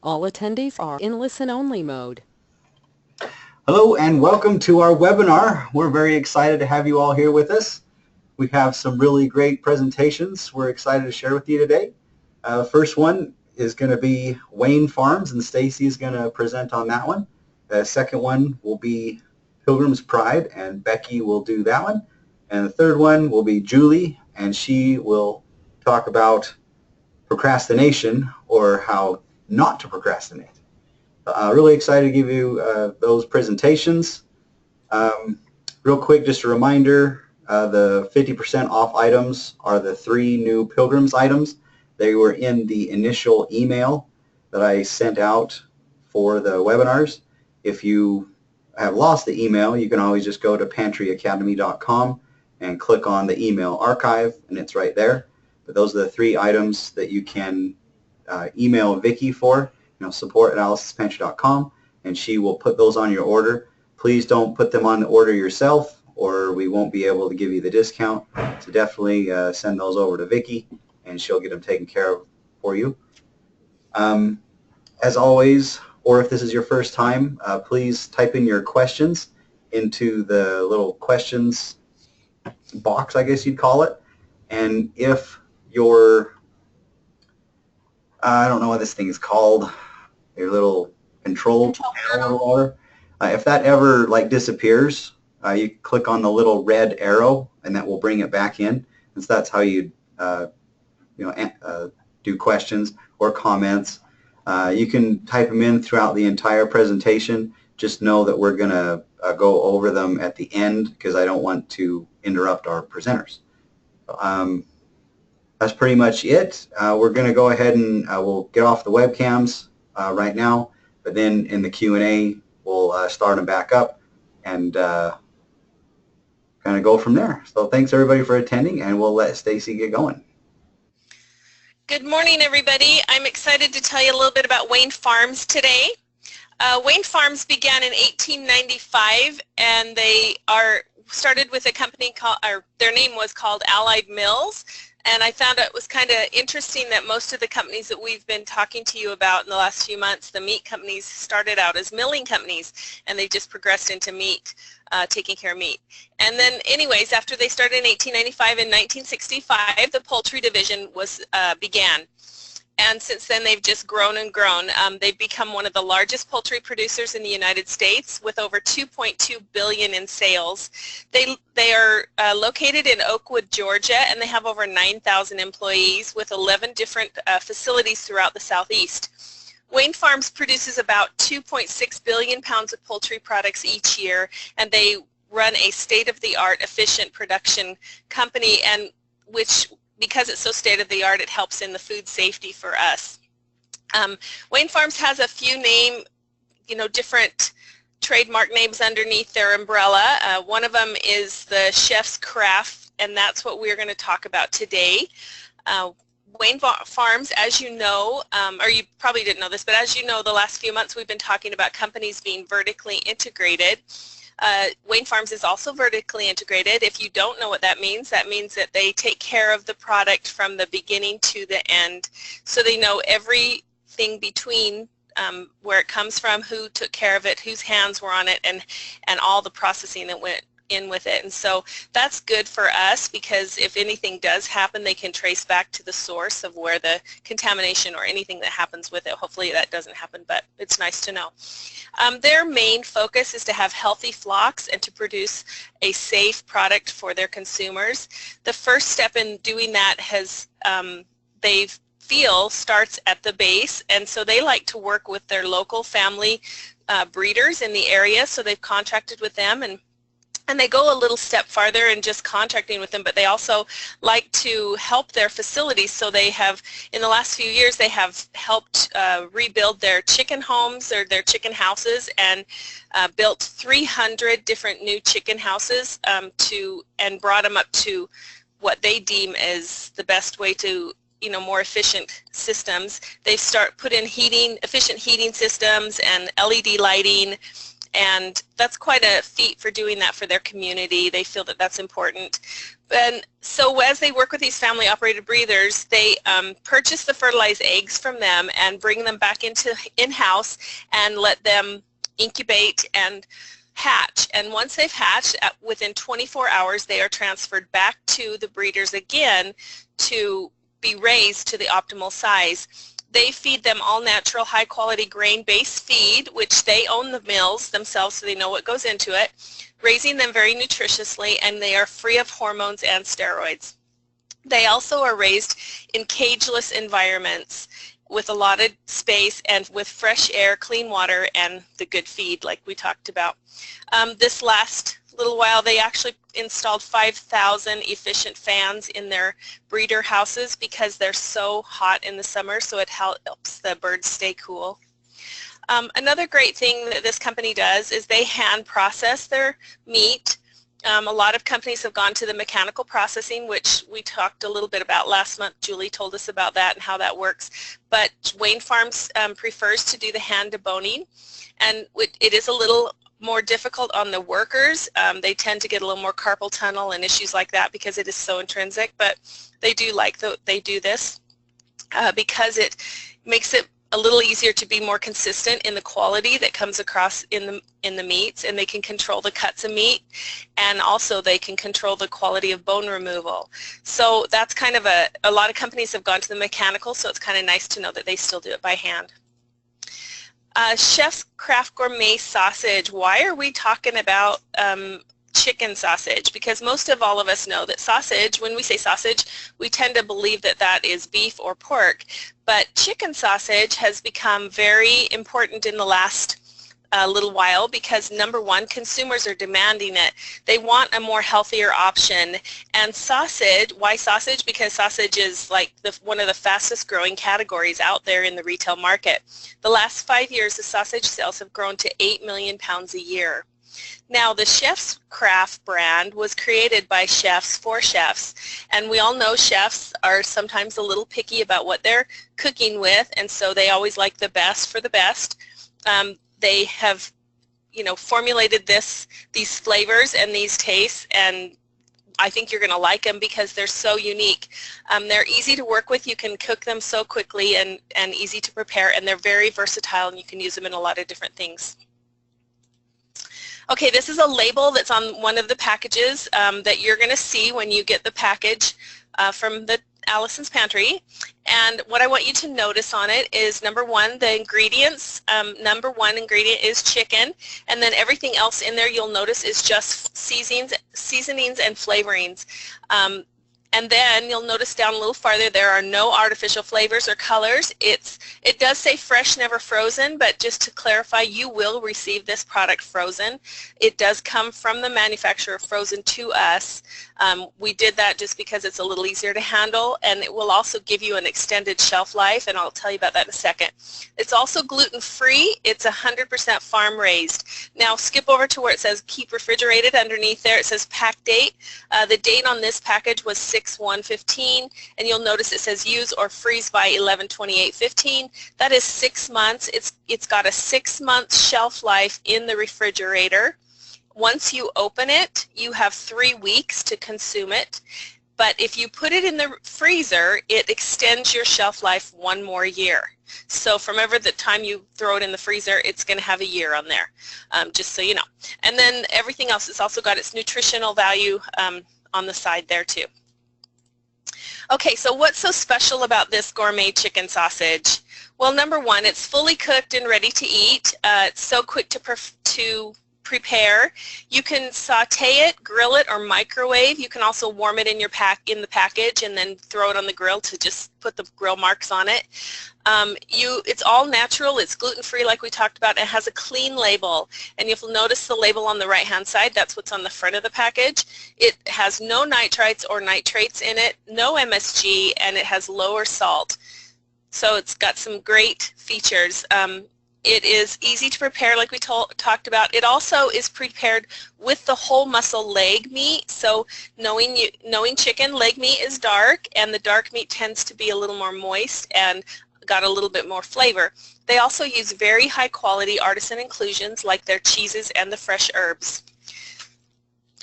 All attendees are in listen-only mode. Hello and welcome to our webinar. We're very excited to have you all here with us. We have some really great presentations we're excited to share with you today. First one is going to be Wayne Farms, and Stacy is going to present on that one. The second one will be Pilgrim's Pride, and Becky will do that one. And the third one will be Julie, and she will talk about procrastination, or how not to procrastinate. Really excited to give you those presentations. Real quick, just a reminder, the 50% off items are the 3 new Pilgrims items. They were in the initial email that I sent out for the webinars. If you have lost the email, you can always just go to pantryacademy.com and click on the email archive, and it's right there. But those are the 3 items that you can email Vicki for, support@alicespantry.com, and she will put those on your order. Please don't put them on the order yourself, or we won't be able to give you the discount. So definitely send those over to Vicki, and she'll get them taken care of for you. As always, or if this is your first time, please type in your questions into the little questions box, I guess you'd call it. And if your I don't know what this thing is called, your little control panel or whatever. If that ever disappears, you click on the little red arrow, and that will bring it back in. And so that's how you do questions or comments. You can type them in throughout the entire presentation. Just know that we're going to go over them at the end, because I don't want to interrupt our presenters. That's pretty much it. We're going to go ahead and we'll get off the webcams right now, but then in the Q&A we'll start them back up and kind of go from there. So thanks everybody for attending, and we'll let Stacy get going. Good morning, everybody. I'm excited to tell you a little bit about Wayne Farms today. Wayne Farms began in 1895, and they started with a company called, their name was called Allied Mills. And I found it was kind of interesting that most of the companies that we've been talking to you about in the last few months, the meat companies, started out as milling companies, and they just progressed into meat, taking care of meat. And then anyways, after they started in 1895, in 1965, the poultry division began. And since then, they've just grown and grown. They've become one of the largest poultry producers in the United States, with over $2.2 billion in sales. They are located in Oakwood, Georgia, and they have over 9,000 employees with 11 different facilities throughout the Southeast. Wayne Farms produces about 2.6 billion pounds of poultry products each year, and they run a state-of-the-art, efficient production company, and because it's so state-of-the-art, it helps in the food safety for us. Wayne Farms has a few different trademark names underneath their umbrella. One of them is the Chef's Craft, and that's what we're going to talk about today. Wayne Farms, as you know, or you probably didn't know this, but as you know, the last few months we've been talking about companies being vertically integrated. Wayne Farms is also vertically integrated. If you don't know what that means that they take care of the product from the beginning to the end. So they know everything between where it comes from, who took care of it, whose hands were on it, and all the processing that went in with it. And so that's good for us, because if anything does happen, they can trace back to the source of where the contamination or anything that happens with it. Hopefully that doesn't happen, but it's nice to know. Their main focus is to have healthy flocks and to produce a safe product for their consumers. The first step in doing that they feel starts at the base, and so they like to work with their local family breeders in the area. So they've contracted with them, and they go a little step farther in just contracting with them, but they also like to help their facilities. So they have, in the last few years, they have helped rebuild their chicken homes or their chicken houses, and built 300 different new chicken houses and brought them up to what they deem as the best way to, more efficient systems. They've put in efficient heating systems and LED lighting, and that's quite a feat for doing that for their community. They feel that that's important. And so as they work with these family-operated breeders, they purchase the fertilized eggs from them and bring them back into in-house and let them incubate and hatch. And once they've hatched, within 24 hours, they are transferred back to the breeders again to be raised to the optimal size. They feed them all natural, high-quality grain-based feed, which they own the mills themselves, so they know what goes into it, raising them very nutritiously, and they are free of hormones and steroids. They also are raised in cageless environments with allotted space and with fresh air, clean water, and the good feed like we talked about. This last little while they actually installed 5,000 efficient fans in their breeder houses because they're so hot in the summer, so it helps the birds stay cool. Another great thing that this company does is they hand process their meat. A lot of companies have gone to the mechanical processing, which we talked a little bit about last month. Julie told us about that and how that works. But Wayne Farms prefers to do the hand deboning, and it is a little more difficult on the workers. They tend to get a little more carpal tunnel and issues like that because it is so intrinsic, but they do they do this because it makes it a little easier to be more consistent in the quality that comes across in the meats, and they can control the cuts of meat, and also they can control the quality of bone removal. So that's kind of a lot of companies have gone to the mechanical, so it's kind of nice to know that they still do it by hand. Chef's Craft Gourmet Sausage. Why are we talking about chicken sausage? Because most of all of us know that sausage, when we say sausage, we tend to believe that that is beef or pork, but chicken sausage has become very important in the last little while because, number one, consumers are demanding it. They want a more healthier option. And sausage, why sausage? Because sausage is like one of the fastest growing categories out there in the retail market. The last 5 years, the sausage sales have grown to 8 million pounds a year. Now, the Chef's Craft brand was created by chefs for chefs, and we all know chefs are sometimes a little picky about what they're cooking with, and so they always like the best for the best. They have, formulated these flavors and these tastes, and I think you're going to like them because they're so unique. They're easy to work with. You can cook them so quickly and easy to prepare, and they're very versatile, and you can use them in a lot of different things. Okay, this is a label that's on one of the packages that you're going to see when you get the package from the Allison's Pantry. And what I want you to notice on it is, number one, the ingredients. Number one ingredient is chicken, and then everything else in there you'll notice is just seasonings and flavorings. And then you'll notice down a little farther there are no artificial flavors or colors. It does say fresh, never frozen, but just to clarify, you will receive this product frozen. It does come from the manufacturer frozen to us. We did that just because it's a little easier to handle, and it will also give you an extended shelf life, and I'll tell you about that in a second. It's also gluten-free. It's 100% farm-raised. Now skip over to where it says keep refrigerated. Underneath there it says pack date. The date on this package was 6/1/15, and you'll notice it says use or freeze by 11/28/15. That is 6 months. It's got a 6-month shelf life in the refrigerator. Once you open it, you have 3 weeks to consume it. But if you put it in the freezer, it extends your shelf life 1 more year. So from the time you throw it in the freezer, it's going to have a year on there, just so you know. And then everything else, it's also got its nutritional value on the side there too. Okay, so what's so special about this gourmet chicken sausage? Well, number one, it's fully cooked and ready to eat. It's so quick to prepare. You can saute it, grill it, or microwave. You can also warm it in the package and then throw it on the grill to just put the grill marks on it. It's all natural. It's gluten-free like we talked about. It has a clean label, and if you'll notice the label on the right-hand side, that's what's on the front of the package. It has no nitrites or nitrates in it, no MSG, and it has lower salt. So it's got some great features. It is easy to prepare like we talked about. It also is prepared with the whole muscle leg meat. So knowing chicken, leg meat is dark, and the dark meat tends to be a little more moist and got a little bit more flavor. They also use very high quality artisan inclusions like their cheeses and the fresh herbs.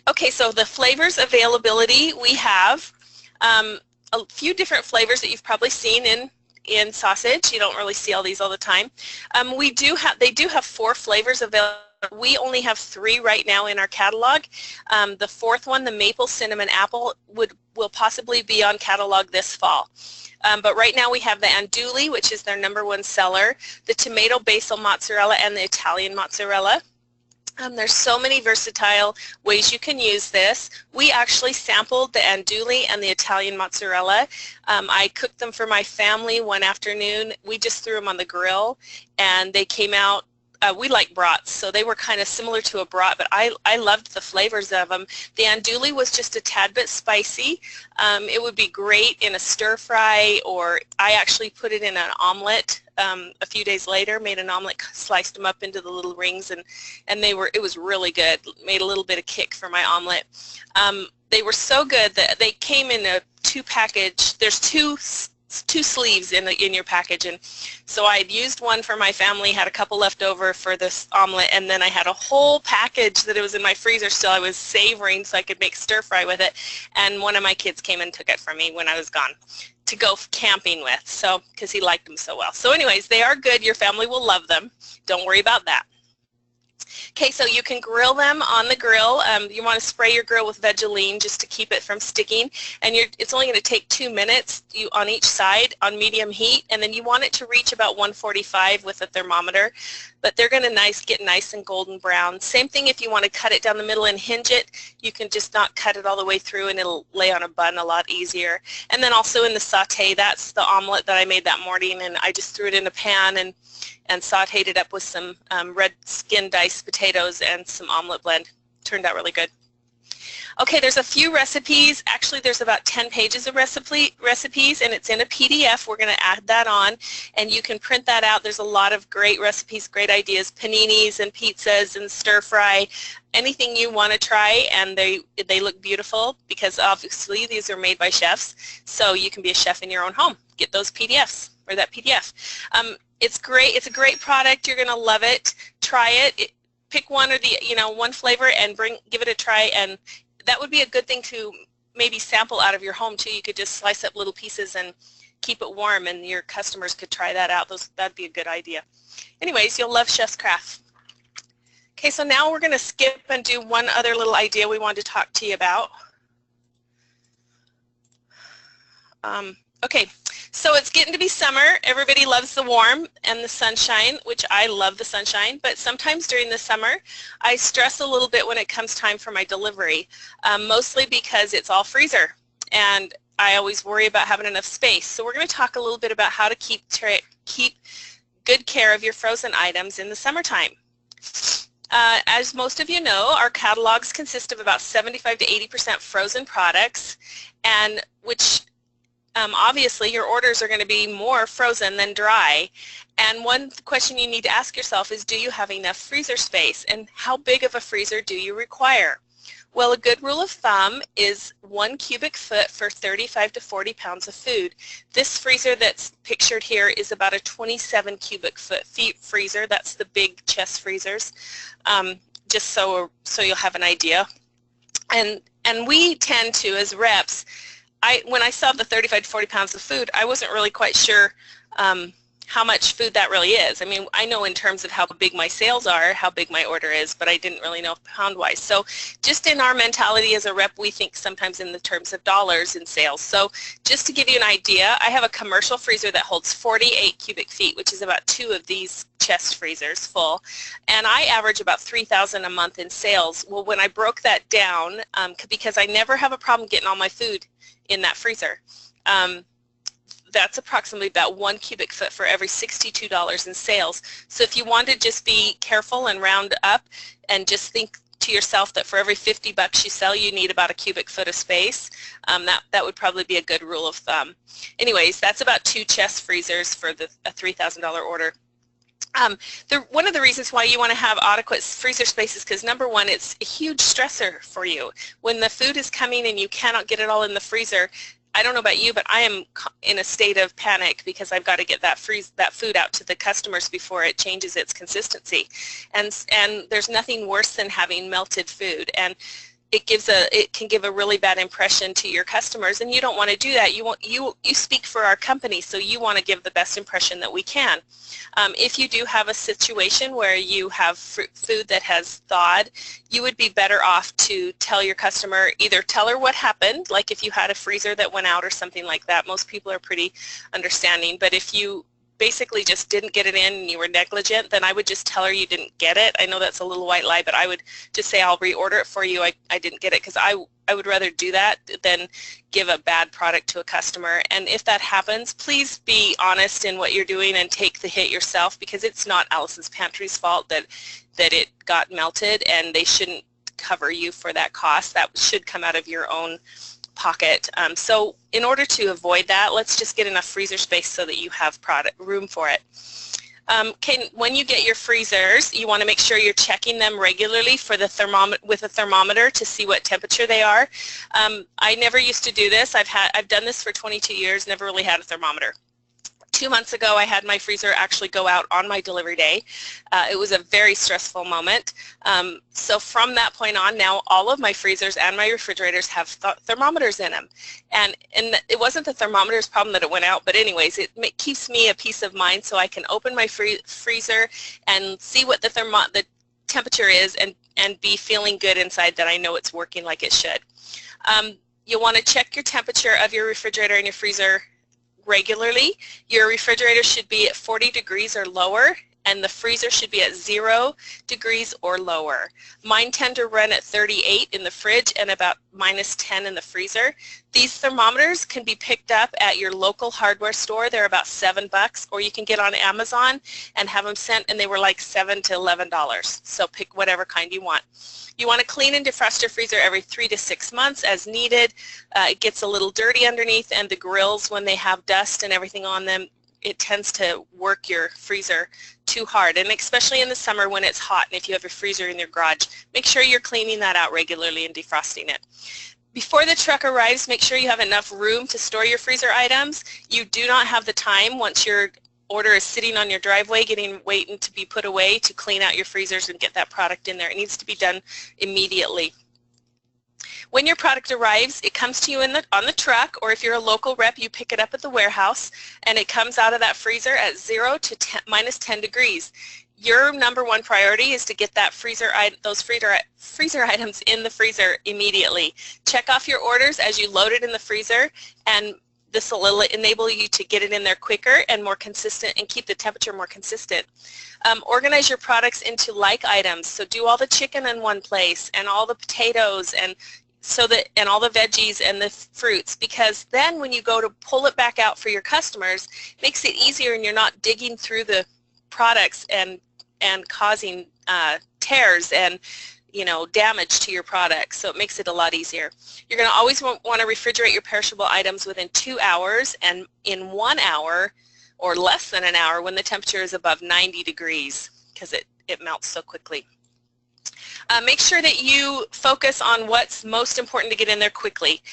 Okay, so the flavors availability, we have a few different flavors that you've probably seen in sausage. You don't really see all these all the time. They do have 4 flavors available. We only have 3 right now in our catalog. The 4th one, the maple cinnamon apple, will possibly be on catalog this fall. But right now we have the andouille, which is their #1 seller, the tomato basil mozzarella, and the Italian mozzarella. There's so many versatile ways you can use this. We actually sampled the andouille and the Italian mozzarella. I cooked them for my family one afternoon. We just threw them on the grill, and they came out. We like brats, so they were kind of similar to a brat, but I loved the flavors of them. The andouille was just a tad bit spicy. It would be great in a stir fry, or I actually put it in an omelet a few days later, made an omelet, sliced them up into the little rings, and it was really good. Made a little bit of kick for my omelet. They were so good that they came in a 2 package. There's two sleeves in your package, and so I had used one for my family, had a couple left over for this omelet, and then I had a whole package that it was in my freezer still. I was savoring so I could make stir fry with it, and one of my kids came and took it from me when I was gone to go camping with, so because he liked them so well. So anyways, they are good. Your family will love them. Don't worry about that. Okay, so you can grill them on the grill. You want to spray your grill with Vegeline just to keep it from sticking, and it's only going to take 2 minutes on each side on medium heat, and then you want it to reach about 145 with a thermometer, but they're going to get nice and golden brown. Same thing if you want to cut it down the middle and hinge it. You can just not cut it all the way through, and it'll lay on a bun a lot easier. And then also in the saute, that's the omelet that I made that morning, and I just threw it in a pan and sauteed it up with some red skin diced potatoes and some omelet blend. Turned out really good. Okay, there's a few recipes. Actually, there's about 10 pages of recipes, and it's in a PDF. We're going to add that on, and you can print that out. There's a lot of great recipes, great ideas, paninis and pizzas and stir fry, anything you want to try, and they look beautiful because obviously these are made by chefs, so you can be a chef in your own home. Get those PDFs, or that PDF. It's great. It's a great product. You're going to love it. Try it. Pick one or one flavor and give it a try, and that would be a good thing to maybe sample out of your home too. You could just slice up little pieces and keep it warm, and your customers could try that out. That'd be a good idea. Anyways, you'll love Chef's Craft. Okay, so now we're going to skip and do one other little idea we wanted to talk to you about. Okay, so it's getting to be summer. Everybody loves the warm and the sunshine, which I love the sunshine, but sometimes during the summer I stress a little bit when it comes time for my delivery, mostly because it's all freezer and I always worry about having enough space. So we're going to talk a little bit about how to keep good care of your frozen items in the summertime. As most of you know, our catalogs consist of about 75 to 80% frozen products, and which obviously your orders are going to be more frozen than dry. And one question you need to ask yourself is, do you have enough freezer space, and how big of a freezer do you require? Well, a good rule of thumb is 1 cubic foot for 35 to 40 pounds of food. This freezer that's pictured here is about a 27 cubic foot freezer. That's the big chest freezers, just so you'll have an idea. And we tend to, as reps, when I saw the 35 to 40 pounds of food, I wasn't really quite sure how much food that really is. I mean, I know in terms of how big my sales are, how big my order is, but I didn't really know pound-wise. So just in our mentality as a rep, we think sometimes in the terms of dollars in sales. So just to give you an idea, I have a commercial freezer that holds 48 cubic feet, which is about 2 of these chest freezers full, and I average about $3,000 a month in sales. Well, when I broke that down, because I never have a problem getting all my food in that freezer, that's approximately about 1 cubic foot for every $62 in sales. So if you want to just be careful and round up and just think to yourself that for every 50 bucks you sell, you need about a cubic foot of space, that would probably be a good rule of thumb. Anyways, that's about 2 chest freezers for a $3,000 order. One of the reasons why you want to have adequate freezer space is because, number one, it's a huge stressor for you. When the food is coming and you cannot get it all in the freezer, I don't know about you, but I am in a state of panic because I've got to get that food out to the customers before it changes its consistency. And there's nothing worse than having melted food. And it can give a really bad impression to your customers, and you don't want to do that. You speak for our company, so you want to give the best impression that we can. If you do have a situation where you have food that has thawed, you would be better off to tell your customer, either tell her what happened, like if you had a freezer that went out or something like that. Most people are pretty understanding, but if you basically just didn't get it in and you were negligent, then I would just tell her you didn't get it. I know that's a little white lie, but I would just say, I'll reorder it for you. I didn't get it, because I would rather do that than give a bad product to a customer. And if that happens, please be honest in what you're doing and take the hit yourself, because it's not Allison's Pantry's fault that it got melted, and they shouldn't cover you for that cost. That should come out of your own pocket. So in order to avoid that, let's just get enough freezer space so that you have room for it. When you get your freezers, you want to make sure you're checking them regularly for the with a thermometer to see what temperature they are. I never used to do this. I've done this for 22 years, never really had a thermometer. 2 months ago, I had my freezer actually go out on my delivery day. It was a very stressful moment. So from that point on, now all of my freezers and my refrigerators have thermometers in them. And it wasn't the thermometer's problem that it went out, but anyways, it keeps me a peace of mind, so I can open my freezer and see what the temperature is, and be feeling good inside that I know it's working like it should. You'll want to check your temperature of your refrigerator and your freezer regularly. Your refrigerator should be at 40 degrees or lower, and the freezer should be at 0 degrees or lower. Mine tend to run at 38 in the fridge and about -10 in the freezer. These thermometers can be picked up at your local hardware store. They're about $7, or you can get on Amazon and have them sent, and they were like $7 to $11. So pick whatever kind you want. You want to clean and defrost your freezer every 3 to 6 months as needed. It gets a little dirty underneath, and the grills, when they have dust and everything on them, it tends to work your freezer too hard, and especially in the summer when it's hot, and if you have a freezer in your garage, make sure you're cleaning that out regularly and defrosting it. Before the truck arrives, make sure you have enough room to store your freezer items. You do not have the time, once your order is sitting on your driveway waiting to be put away, to clean out your freezers and get that product in there. It needs to be done immediately. When your product arrives, it comes to you on the truck, or if you're a local rep, you pick it up at the warehouse, and it comes out of that freezer at 0 to -10 degrees. Your #1 priority is to get that those freezer items in the freezer immediately. Check off your orders as you load it in the freezer, and this will enable you to get it in there quicker and more consistent, and keep the temperature more consistent. Organize your products into like items. So do all the chicken in one place, and all the potatoes, and all the veggies and the fruits, because then when you go to pull it back out for your customers, it makes it easier, and you're not digging through the products and causing tears and damage to your product. So it makes it a lot easier. You're going to always want to refrigerate your perishable items within 2 hours, and in 1 hour or less than an hour when the temperature is above 90 degrees, because it melts so quickly. Make sure that you focus on what's most important to get in there quickly.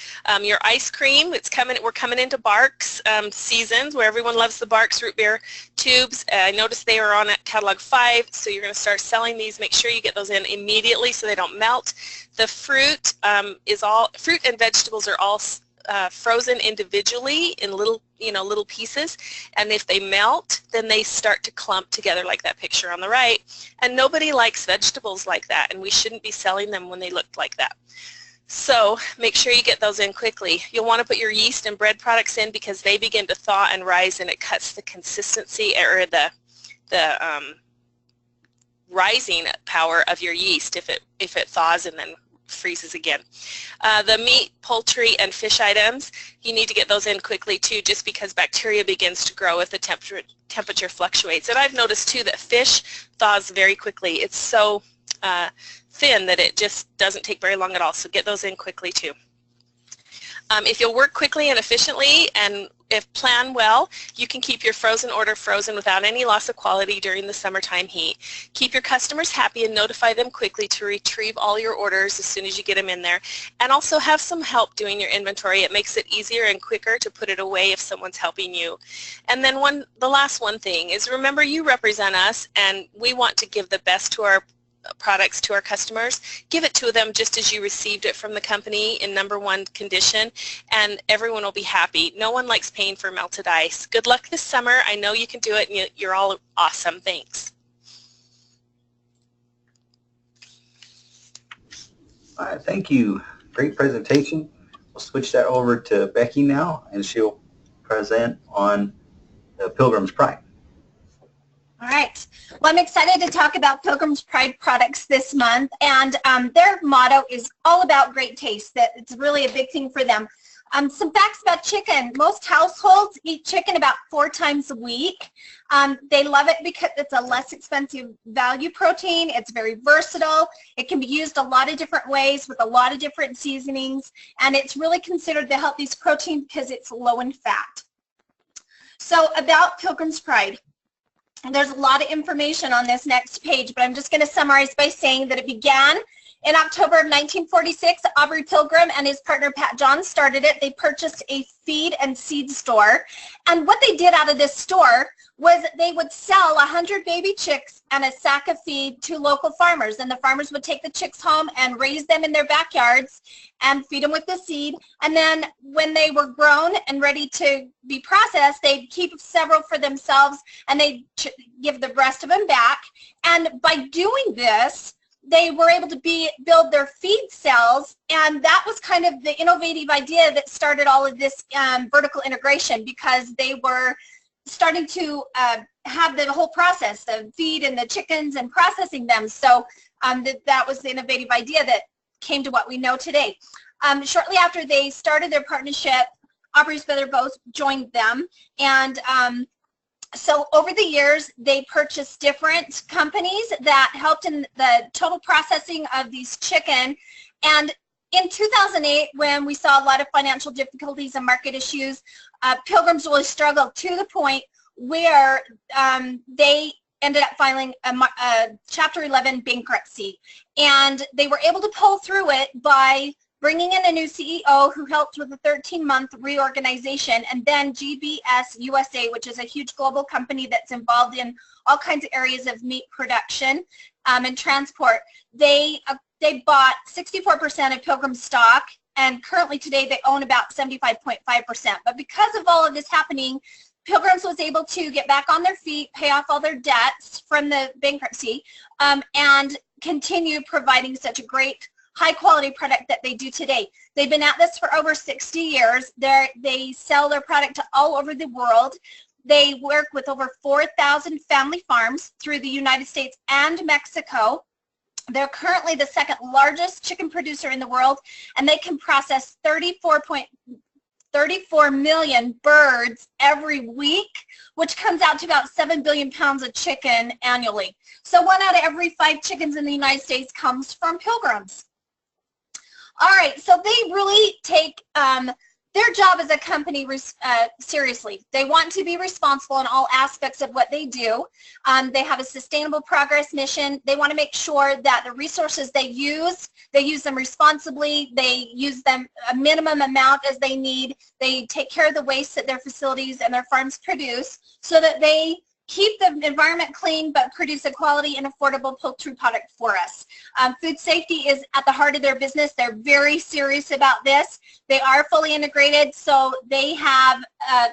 Your ice cream, we're coming into Barks seasons, where everyone loves the Barks root beer tubes. I noticed they are on at catalog 5, so you're going to start selling these. Make sure you get those in immediately so they don't melt. The fruit fruit and vegetables are all frozen individually in little pieces, and if they melt, then they start to clump together like that picture on the right, and nobody likes vegetables like that, and we shouldn't be selling them when they look like that. So make sure you get those in quickly. You'll want to put your yeast and bread products in, because they begin to thaw and rise, and it cuts the consistency, or the rising power of your yeast if it thaws and then freezes again. The meat, poultry, and fish items, you need to get those in quickly too, just because bacteria begins to grow if the temperature fluctuates. And I've noticed too that fish thaws very quickly. It's so thin that it just doesn't take very long at all, so get those in quickly too. If you'll work quickly and efficiently, and if planned well, you can keep your frozen order frozen without any loss of quality during the summertime heat. Keep your customers happy and notify them quickly to retrieve all your orders as soon as you get them in there. And also have some help doing your inventory. It makes it easier and quicker to put it away if someone's helping you. And then the last one thing is, remember, you represent us, and we want to give the best to our products to our customers, give it to them just as you received it from the company in #1 condition, and everyone will be happy. No one likes paying for melted ice. Good luck this summer. I know you can do it, and you're all awesome. Thanks. All right, thank you. Great presentation. We'll switch that over to Becky now, and she'll present on the Pilgrim's Pride. All right. Well, I'm excited to talk about Pilgrim's Pride products this month, and their motto is all about great taste. That it's really a big thing for them. Some facts about chicken. Most households eat chicken about 4 times a week. They love it because it's a less expensive value protein. It's very versatile. It can be used a lot of different ways with a lot of different seasonings, and it's really considered the healthiest protein because it's low in fat. So about Pilgrim's Pride. There's a lot of information on this next page, but I'm just going to summarize by saying that it began in October of 1946. Aubrey Pilgrim and his partner Pat John started it. They purchased a feed and seed store, and what they did out of this store was they would sell 100 baby chicks and a sack of feed to local farmers, and the farmers would take the chicks home and raise them in their backyards and feed them with the seed, and then when they were grown and ready to be processed, they'd keep several for themselves and they'd give the rest of them back. And by doing this, they were able to build their feed cells, and that was kind of the innovative idea that started all of this vertical integration, because they were starting to have the whole process of feed and the chickens and processing them. So that was the innovative idea that came to what we know today. Shortly after they started their partnership, Aubrey's brother both joined them, and so over the years, they purchased different companies that helped in the total processing of these chicken. And in 2008, when we saw a lot of financial difficulties and market issues, Pilgrims really struggled to the point where they ended up filing a Chapter 11 bankruptcy. And they were able to pull through it by bringing in a new CEO who helped with a 13-month reorganization, and then GBS USA, which is a huge global company that's involved in all kinds of areas of meat production and transport. They bought 64% of Pilgrim stock, and currently today they own about 75.5%. But because of all of this happening, Pilgrims was able to get back on their feet, pay off all their debts from the bankruptcy, and continue providing such a great high-quality product that they do today. They've been at this for over 60 years. They sell their product to all over the world. They work with over 4,000 family farms through the United States and Mexico. They're currently the second largest chicken producer in the world, and they can process 34 million birds every week, which comes out to about 7 billion pounds of chicken annually. So 1 out of every 5 chickens in the United States comes from Pilgrims. All right, so they really take their job as a company seriously. They want to be responsible in all aspects of what they do. They have a sustainable progress mission. They want to make sure that the resources they use them responsibly. They use them a minimum amount as they need. They take care of the waste that their facilities and their farms produce so that they keep the environment clean but produce a quality and affordable poultry product for us. Food safety is at the heart of their business. They're very serious about this. They are fully integrated, so they have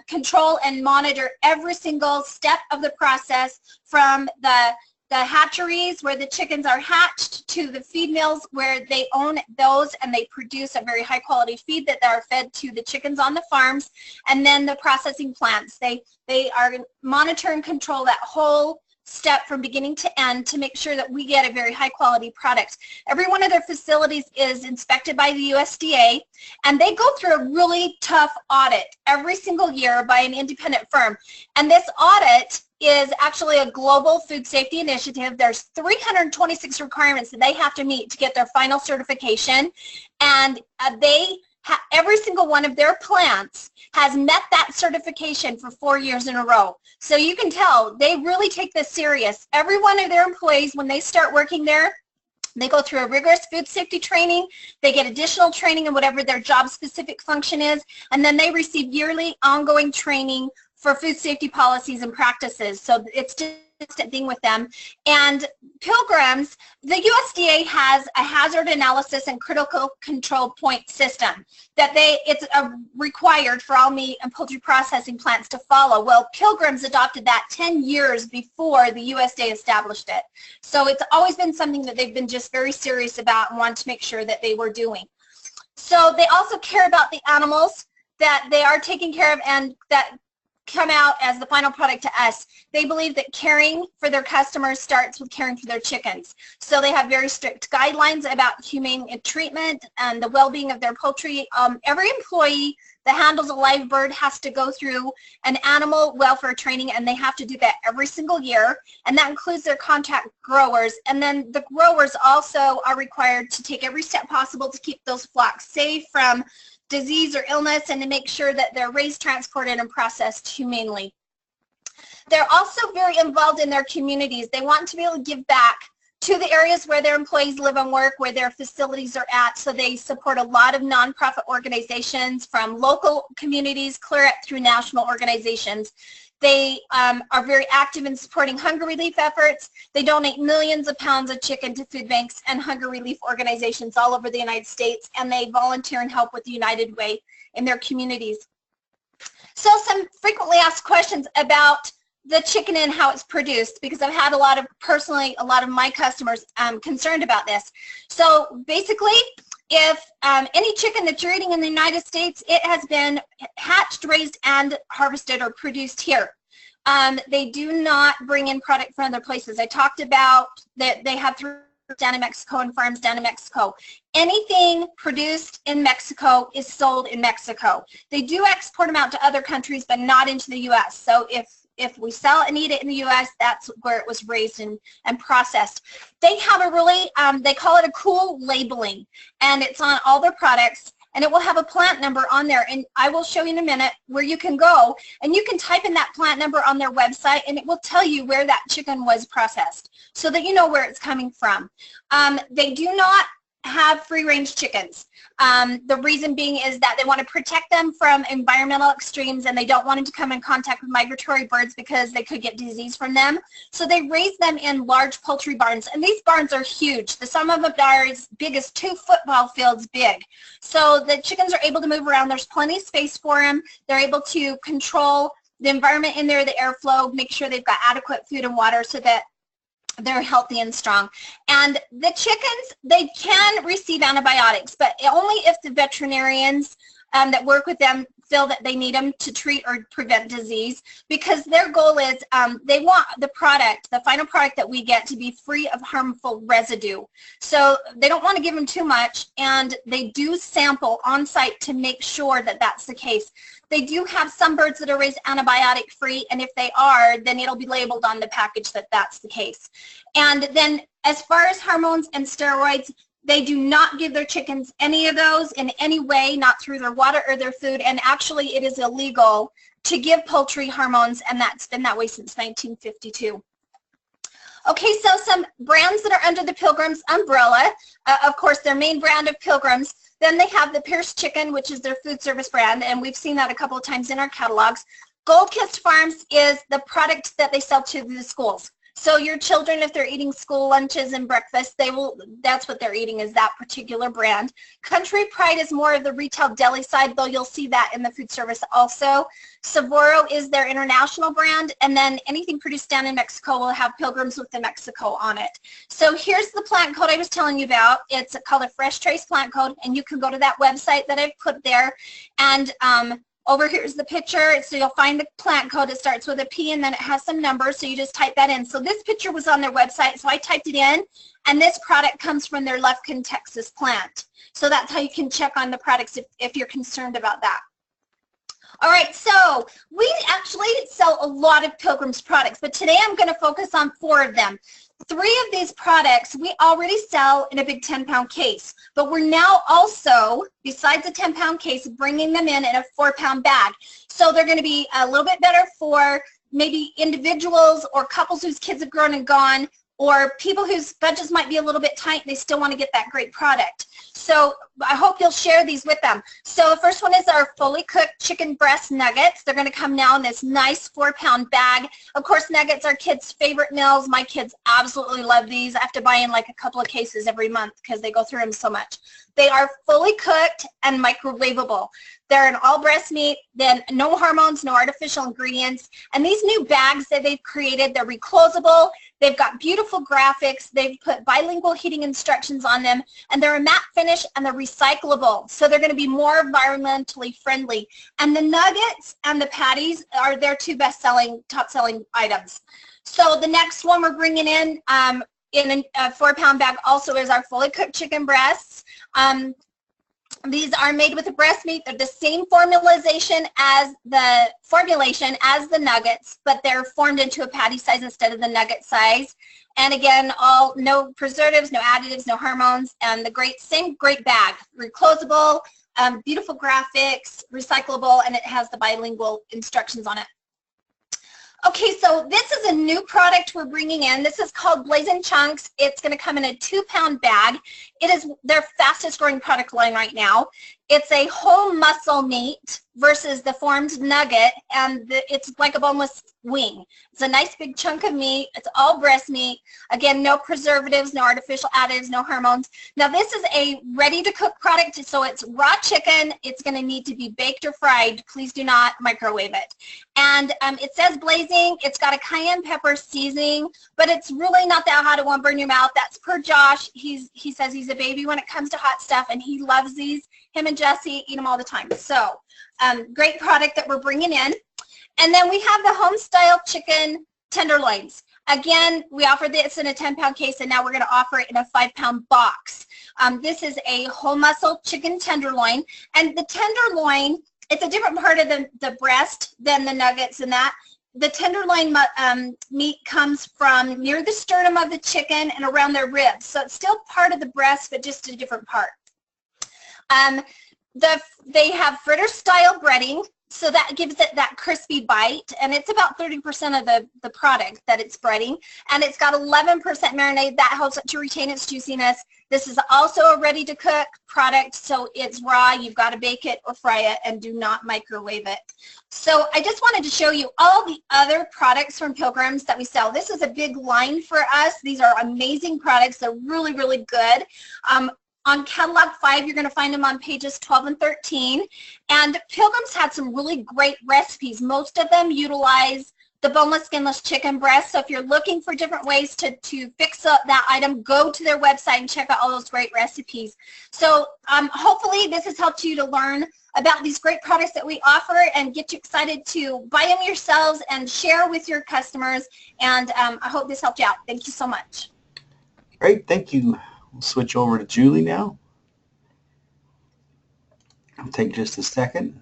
control and monitor every single step of the process, from the hatcheries where the chickens are hatched to the feed mills where they own those and they produce a very high quality feed that are fed to the chickens on the farms, and then the processing plants. They are monitor and control that whole step from beginning to end to make sure that we get a very high quality product. Every one of their facilities is inspected by the USDA, and they go through a really tough audit every single year by an independent firm. And this audit is actually a global food safety initiative. There's 326 requirements that they have to meet to get their final certification, and every single one of their plants has met that certification for 4 years in a row. So you can tell they really take this serious. Every one of their employees, when they start working there, they go through a rigorous food safety training. They get additional training in whatever their job-specific function is, and then they receive yearly ongoing training for food safety policies and practices. So it's thing with them. And Pilgrims, the USDA has a hazard analysis and critical control point system that it's required for all meat and poultry processing plants to follow. Well, Pilgrims adopted that 10 years before the USDA established it. So it's always been something that they've been just very serious about and wanted to make sure that they were doing. So they also care about the animals that they are taking care of and that come out as the final product to us. They believe that caring for their customers starts with caring for their chickens. So they have very strict guidelines about humane treatment and the well-being of their poultry. Every employee that handles a live bird has to go through an animal welfare training, and they have to do that every single year, and that includes their contract growers. And then the growers also are required to take every step possible to keep those flocks safe from disease or illness, and to make sure that they're raised, transported, and processed humanely. They're also very involved in their communities. They want to be able to give back to the areas where their employees live and work, where their facilities are at. So they support a lot of nonprofit organizations from local communities clear up through national organizations. They are very active in supporting hunger relief efforts. They donate millions of pounds of chicken to food banks and hunger relief organizations all over the United States, and they volunteer and help with the United Way in their communities. So some frequently asked questions about the chicken and how it's produced, because I've had a lot of my customers concerned about this. So basically, if any chicken that you're eating in the United States, it has been hatched, raised, and harvested or produced here. They do not bring in product from other places. I talked about that they have 3 down in Mexico and farms down in Mexico. Anything produced in Mexico is sold in Mexico. They do export them out to other countries, but not into the U.S. So if we sell and eat it in the U.S., that's where it was raised and processed. They have a really, they call it a cool labeling, and it's on all their products, and it will have a plant number on there, and I will show you in a minute where you can go, and you can type in that plant number on their website, and it will tell you where that chicken was processed, so that you know where it's coming from. They do not have free-range chickens. The reason being is that they want to protect them from environmental extremes, and they don't want them to come in contact with migratory birds because they could get disease from them. So they raise them in large poultry barns, and these barns are huge. Some of them are as big as 2 football fields big. So the chickens are able to move around. There's plenty of space for them. They're able to control the environment in there, the airflow, make sure they've got adequate food and water so that they're healthy and strong. And the chickens, they can receive antibiotics, but only if the veterinarians that work with them feel that they need them to treat or prevent disease, because their goal is they want the product, the final product that we get, to be free of harmful residue. So they don't want to give them too much, and they do sample on site to make sure that that's the case. They do have some birds that are raised antibiotic free, and if they are, then it'll be labeled on the package that that's the case. And then as far as hormones and steroids, they do not give their chickens any of those in any way, not through their water or their food, and actually it is illegal to give poultry hormones, and that's been that way since 1952. Okay, so some brands that are under the Pilgrim's umbrella, of course their main brand of Pilgrim's. Then they have the Pierce Chicken, which is their food service brand, and we've seen that a couple of times in our catalogs. Gold Kissed Farms is the product that they sell to the schools. So your children, if they're eating school lunches and breakfast, that's what they're eating, is that particular brand. Country Pride is more of the retail deli side, though you'll see that in the food service also. Savoro is their international brand, and then anything produced down in Mexico will have Pilgrims with the Mexico on it. So here's the plant code I was telling you about. It's called a Fresh Trace plant code, and you can go to that website that I've put there, and over here's the picture. So you'll find the plant code. It starts with a P, and then it has some numbers, so you just type that in. So this picture was on their website, so I typed it in, and this product comes from their Lufkin, Texas plant. So that's how you can check on the products if you're concerned about that. All right, so we actually sell a lot of Pilgrim's products, but today I'm going to focus on 4 of them. 3 of these products we already sell in a big 10-pound case, but we're now also, besides the 10-pound case, bringing them in a 4-pound bag. So they're going to be a little bit better for maybe individuals or couples whose kids have grown and gone, or people whose budgets might be a little bit tight, they still want to get that great product. So I hope you'll share these with them. So the first one is our fully cooked chicken breast nuggets. They're going to come now in this nice 4-pound bag. Of course, nuggets are kids' favorite meals. My kids absolutely love these. I have to buy in like a couple of cases every month because they go through them so much. They are fully cooked and microwavable. They're an all breast meat, then no hormones, no artificial ingredients. And these new bags that they've created, they're reclosable. They've got beautiful graphics. They've put bilingual heating instructions on them, and they're a matte finish, and they're recyclable. So they're going to be more environmentally friendly. And the nuggets and the patties are their two best-selling, top-selling items. So the next one we're bringing in a 4-pound bag also is our fully cooked chicken breasts. These are made with the breast meat. They're the same formulation as the nuggets, but they're formed into a patty size instead of the nugget size. And again, no preservatives, no additives, no hormones, and the same great bag, reclosable, beautiful graphics, recyclable, and it has the bilingual instructions on it. Okay, so this is a new product we're bringing in. This is called Blazing Chunks. It's going to come in a 2-pound bag. It is their fastest growing product line right now. It's a whole muscle meat versus the formed nugget, and it's like a boneless wing. It's a nice big chunk of meat. It's all breast meat. Again, no preservatives, no artificial additives, no hormones. Now this is a ready-to-cook product, so it's raw chicken. It's going to need to be baked or fried. Please do not microwave it. And it says blazing. It's got a cayenne pepper seasoning, but it's really not that hot. It won't burn your mouth. That's per Josh. He says he's a baby when it comes to hot stuff, and he loves these. Him and Jesse eat them all the time. So great product that we're bringing in. And then we have the home-style chicken tenderloins. Again, we offer this in a 10-pound case, and now we're going to offer it in a 5-pound box. This is a whole muscle chicken tenderloin. And the tenderloin, it's a different part of the breast than the nuggets and that. The tenderloin meat comes from near the sternum of the chicken and around their ribs. So it's still part of the breast, but just a different part. They have fritter-style breading, so that gives it that crispy bite, and it's about 30% of the product that it's breading, and it's got 11% marinade. That helps it to retain its juiciness. This is also a ready-to-cook product, so it's raw. You've got to bake it or fry it, and do not microwave it. So I just wanted to show you all the other products from Pilgrims that we sell. This is a big line for us. These are amazing products. They're really, really good. On Catalog 5, you're going to find them on pages 12 and 13. And Pilgrim's had some really great recipes. Most of them utilize the boneless, skinless chicken breast. So if you're looking for different ways to fix up that item, go to their website and check out all those great recipes. So hopefully this has helped you to learn about these great products that we offer and get you excited to buy them yourselves and share with your customers. And I hope this helped you out. Thank you so much. Great, thank you. We'll switch over to Julie now. I'll take just a second.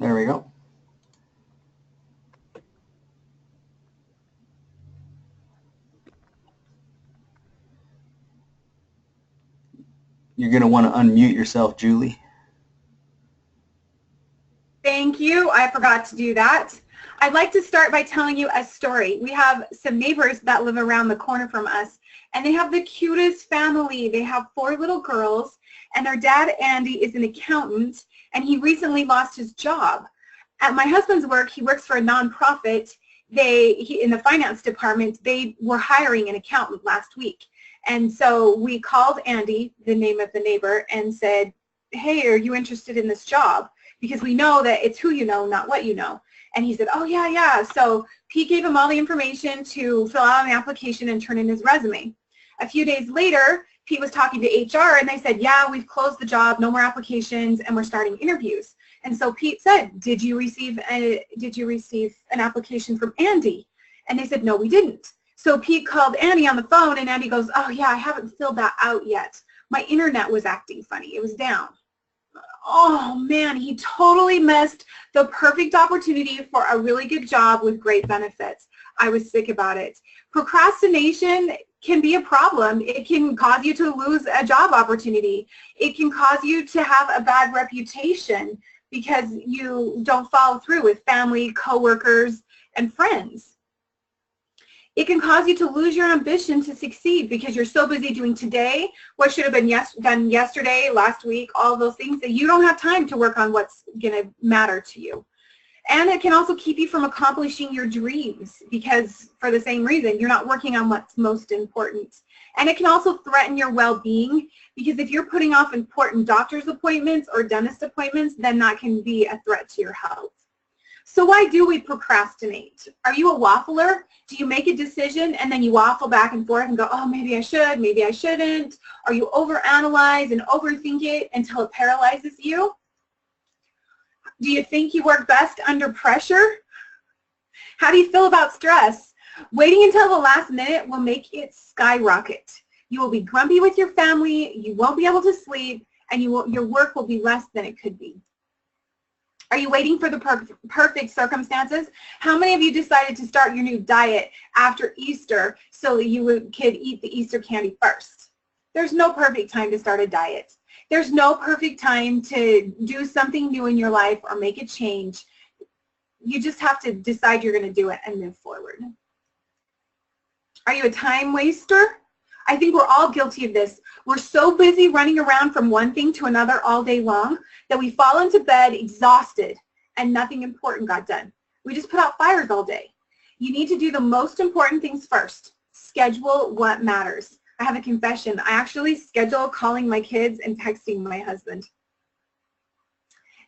There we go. You're going to want to unmute yourself, Julie. Thank you. I forgot to do that. I'd like to start by telling you a story. We have some neighbors that live around the corner from us, and they have the cutest family. They have 4 little girls, and their dad, Andy, is an accountant, and he recently lost his job. At my husband's work, he works for a nonprofit. In the finance department, they were hiring an accountant last week. And so we called Andy, the name of the neighbor, and said, hey, are you interested in this job? Because we know that it's who you know, not what you know. And he said, oh, yeah. So Pete gave him all the information to fill out an application and turn in his resume. A few days later, Pete was talking to HR, and they said, yeah, we've closed the job, no more applications, and we're starting interviews. And so Pete said, did you receive an application from Andy? And they said, no, we didn't. So Pete called Andy on the phone, and Andy goes, oh, yeah, I haven't filled that out yet. My internet was acting funny. It was down. Oh, man, he totally missed the perfect opportunity for a really good job with great benefits. I was sick about it. Procrastination can be a problem. It can cause you to lose a job opportunity. It can cause you to have a bad reputation because you don't follow through with family, coworkers, and friends. It can cause you to lose your ambition to succeed because you're so busy doing today, what should have been done yesterday, last week, all those things, that you don't have time to work on what's going to matter to you. And it can also keep you from accomplishing your dreams because for the same reason, you're not working on what's most important. And it can also threaten your well-being because if you're putting off important doctor's appointments or dentist appointments, then that can be a threat to your health. So why do we procrastinate? Are you a waffler? Do you make a decision and then you waffle back and forth and go, oh, maybe I should, maybe I shouldn't? Or you overanalyze and overthink it until it paralyzes you? Do you think you work best under pressure? How do you feel about stress? Waiting until the last minute will make it skyrocket. You will be grumpy with your family, you won't be able to sleep, and your work will be less than it could be. Are you waiting for the perfect circumstances? How many of you decided to start your new diet after Easter so that you could eat the Easter candy first? There's no perfect time to start a diet. There's no perfect time to do something new in your life or make a change. You just have to decide you're going to do it and move forward. Are you a time waster? I think we're all guilty of this. We're so busy running around from one thing to another all day long that we fall into bed exhausted and nothing important got done. We just put out fires all day. You need to do the most important things first. Schedule what matters. I have a confession. I actually schedule calling my kids and texting my husband.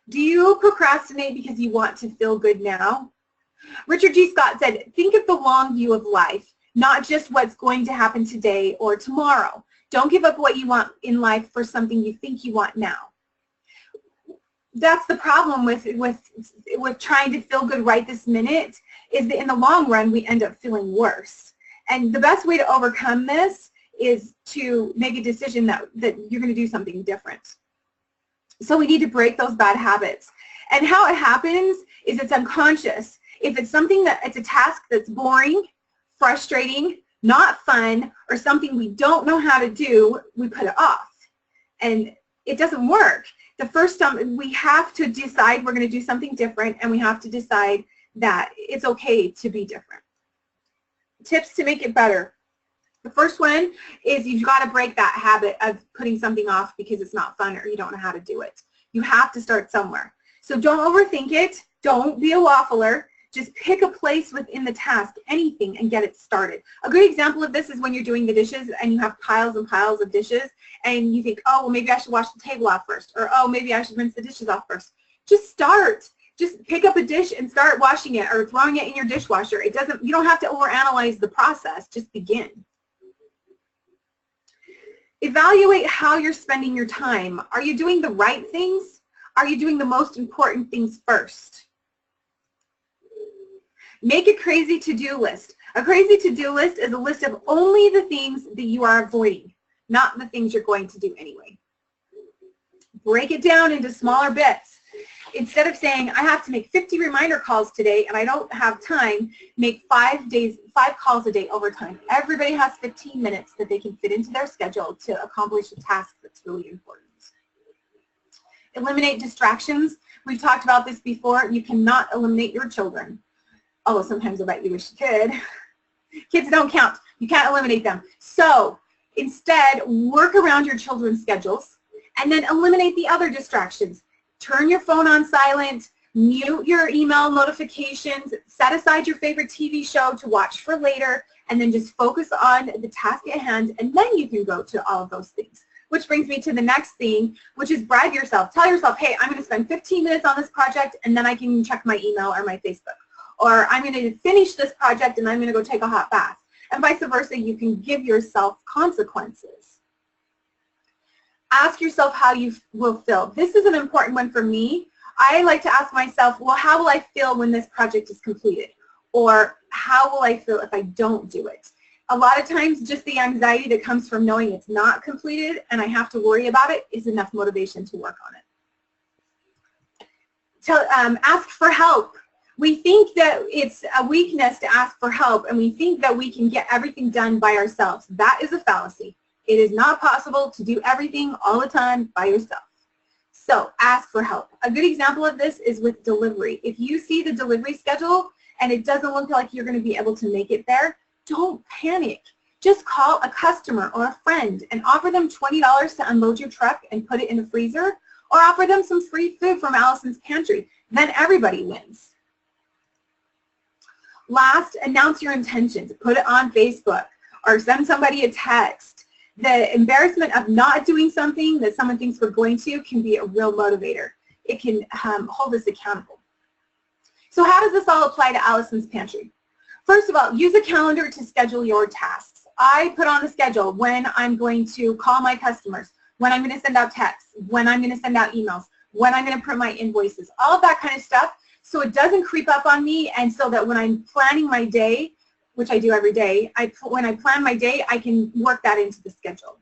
Do you procrastinate because you want to feel good now? Richard G. Scott said, think of the long view of life, not just what's going to happen today or tomorrow. Don't give up what you want in life for something you think you want now. That's the problem with trying to feel good right this minute, is that in the long run we end up feeling worse. And the best way to overcome this is to make a decision that you're going to do something different. So we need to break those bad habits. And how it happens is it's unconscious. If it's something it's a task that's boring, frustrating, not fun, or something we don't know how to do, we put it off. And it doesn't work. The first time we have to decide we're going to do something different, and we have to decide that it's okay to be different. Tips to make it better. The first one is you've got to break that habit of putting something off because it's not fun or you don't know how to do it. You have to start somewhere. So don't overthink it. Don't be a waffler. Just pick a place within the task, anything, and get it started. A good example of this is when you're doing the dishes and you have piles and piles of dishes and you think, oh, well, maybe I should wash the table off first, or oh, maybe I should rinse the dishes off first. Just start. Just pick up a dish and start washing it or throwing it in your dishwasher. You don't have to overanalyze the process. Just begin. Evaluate how you're spending your time. Are you doing the right things? Are you doing the most important things first? Make a crazy to-do list. A crazy to-do list is a list of only the things that you are avoiding, not the things you're going to do anyway. Break it down into smaller bits. Instead of saying, I have to make 50 reminder calls today and I don't have time, make 5 calls a day overtime. Everybody has 15 minutes that they can fit into their schedule to accomplish a task that's really important. Eliminate distractions. We've talked about this before. You cannot eliminate your children. Although sometimes I bet you wish you could. Kids don't count. You can't eliminate them. So instead, work around your children's schedules and then eliminate the other distractions. Turn your phone on silent, mute your email notifications, set aside your favorite TV show to watch for later, and then just focus on the task at hand, and then you can go to all of those things. Which brings me to the next thing, which is bribe yourself. Tell yourself, hey, I'm going to spend 15 minutes on this project, and then I can check my email or my Facebook. Or I'm going to finish this project, and I'm going to go take a hot bath. And vice versa, you can give yourself consequences. Ask yourself how you will feel. This is an important one for me. I like to ask myself, well, how will I feel when this project is completed? Or how will I feel if I don't do it? A lot of times, just the anxiety that comes from knowing it's not completed and I have to worry about it is enough motivation to work on it. Ask for help. We think that it's a weakness to ask for help, and we think that we can get everything done by ourselves. That is a fallacy. It is not possible to do everything all the time by yourself. So ask for help. A good example of this is with delivery. If you see the delivery schedule and it doesn't look like you're going to be able to make it there, don't panic. Just call a customer or a friend and offer them $20 to unload your truck and put it in the freezer, or offer them some free food from Allison's Pantry. Then everybody wins. Last, announce your intentions. Put it on Facebook or send somebody a text. The embarrassment of not doing something that someone thinks we're going to can be a real motivator. It can hold us accountable. So how does this all apply to Allison's Pantry? First of all, use a calendar to schedule your tasks. I put on a schedule when I'm going to call my customers, when I'm going to send out texts, when I'm going to send out emails, when I'm going to print my invoices, all of that kind of stuff, so it doesn't creep up on me, and so that when I'm planning my day, which I do every day, when I plan my day, I can work that into the schedule.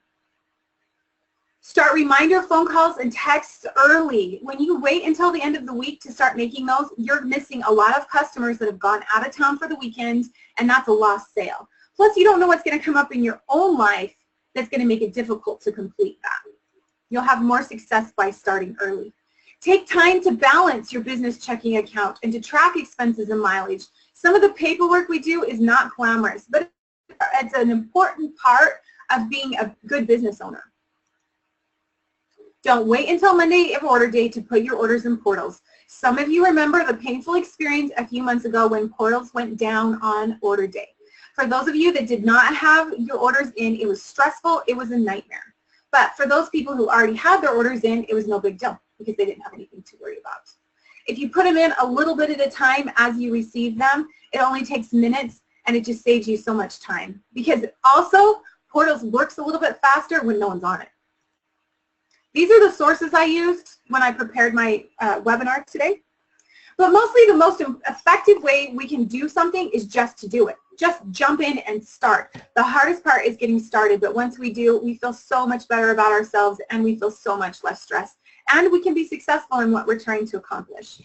Start reminder phone calls and texts early. When you wait until the end of the week to start making those, you're missing a lot of customers that have gone out of town for the weekend, and that's a lost sale. Plus, you don't know what's going to come up in your own life that's going to make it difficult to complete that. You'll have more success by starting early. Take time to balance your business checking account and to track expenses and mileage. Some of the paperwork we do is not glamorous, but it's an important part of being a good business owner. Don't wait until Monday of order day to put your orders in portals. Some of you remember the painful experience a few months ago when portals went down on order day. For those of you that did not have your orders in, it was stressful, it was a nightmare. But for those people who already had their orders in, it was no big deal because they didn't have anything to worry about. If you put them in a little bit at a time as you receive them, it only takes minutes and it just saves you so much time. Because also, portals works a little bit faster when no one's on it. These are the sources I used when I prepared my webinar today. But mostly the most effective way we can do something is just to do it. Just jump in and start. The hardest part is getting started, but once we do, we feel so much better about ourselves and we feel so much less stress. And we can be successful in what we're trying to accomplish.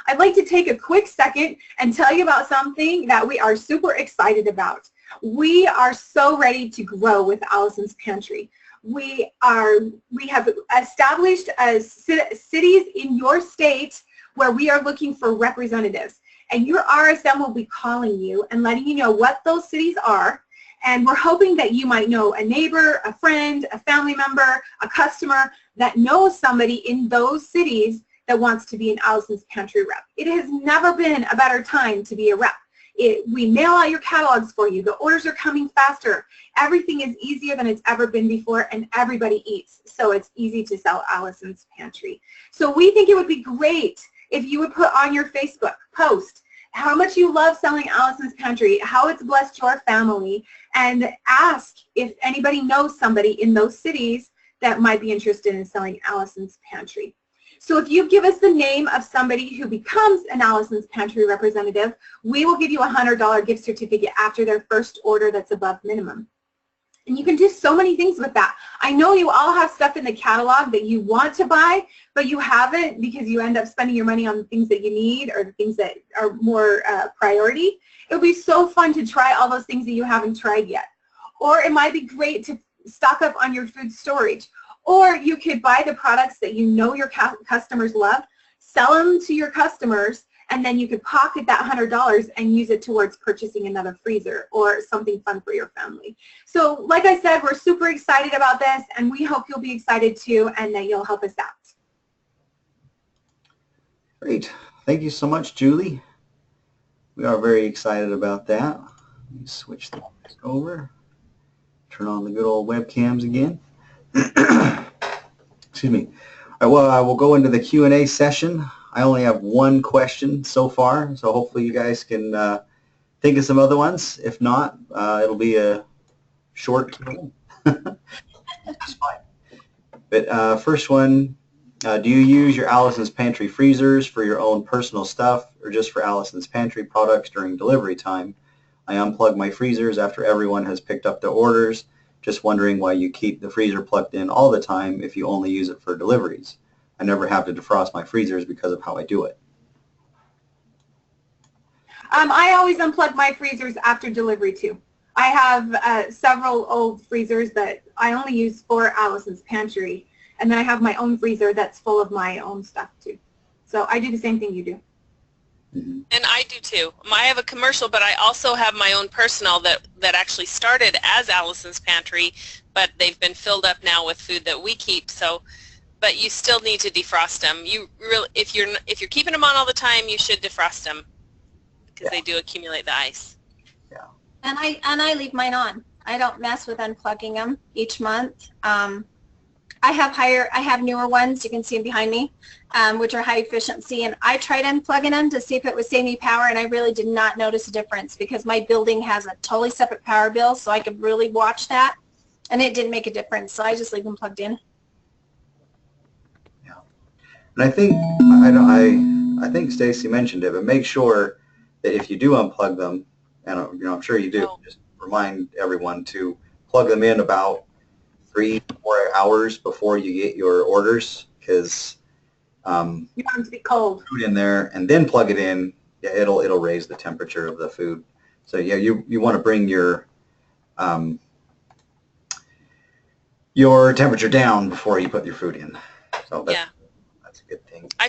I'd like to take a quick second and tell you about something that we are super excited about. We are so ready to grow with Allison's Pantry. We have established cities in your state where we are looking for representatives. And your RSM will be calling you and letting you know what those cities are. And we're hoping that you might know a neighbor, a friend, a family member, a customer that knows somebody in those cities that wants to be an Allison's Pantry rep. It has never been a better time to be a rep. We mail out your catalogs for you. The orders are coming faster. Everything is easier than it's ever been before, and everybody eats. So it's easy to sell Allison's Pantry. So we think it would be great if you would put on your Facebook post how much you love selling Allison's Pantry, how it's blessed your family, and ask if anybody knows somebody in those cities that might be interested in selling Allison's Pantry. So if you give us the name of somebody who becomes an Allison's Pantry representative, we will give you a $100 gift certificate after their first order that's above minimum. And you can do so many things with that. I know you all have stuff in the catalog that you want to buy, but you haven't because you end up spending your money on the things that you need or the things that are more priority. It would be so fun to try all those things that you haven't tried yet. Or it might be great to stock up on your food storage. Or you could buy the products that you know your customers love, sell them to your customers, and then you could pocket that $100 and use it towards purchasing another freezer or something fun for your family. So like I said, we're super excited about this, and we hope you'll be excited too and that you'll help us out. Great. Thank you so much, Julie. We are very excited about that. Let me switch this over. Turn on the good old webcams again. Excuse me. All right, well, I will go into the Q&A session. I only have one question so far, so hopefully you guys can think of some other ones. If not, it'll be a short Q&A. That's fine. But first one, do you use your Allison's Pantry freezers for your own personal stuff or just for Allison's Pantry products during delivery time? I unplug my freezers after everyone has picked up their orders. Just wondering why you keep the freezer plugged in all the time if you only use it for deliveries. I never have to defrost my freezers because of how I do it. I always unplug my freezers after delivery too. I have several old freezers that I only use for Allison's Pantry, and then I have my own freezer that's full of my own stuff too. So I do the same thing you do. And I do too. I have a commercial, but I also have my own personal that actually started as Allison's Pantry, but they've been filled up now with food that we keep. So, but you still need to defrost them. You really, if you're keeping them on all the time, you should defrost them because they do accumulate the ice. Yeah. And I leave mine on. I don't mess with unplugging them each month. I have newer ones, you can see them behind me, which are high efficiency, and I tried unplugging them to see if it would save me power, and I really did not notice a difference because my building has a totally separate power bill, so I could really watch that, and it didn't make a difference, so I just leave them plugged in. Yeah, and I think Stacy mentioned it, but make sure that if you do unplug them, and I'm sure you do, just remind everyone to plug them in about 3-4 hours before you get your orders, because you want them to be cold. Food in there and then plug it in. Yeah, it'll raise the temperature of the food. So yeah, you want to bring your temperature down before you put your food in. So that's a good thing. I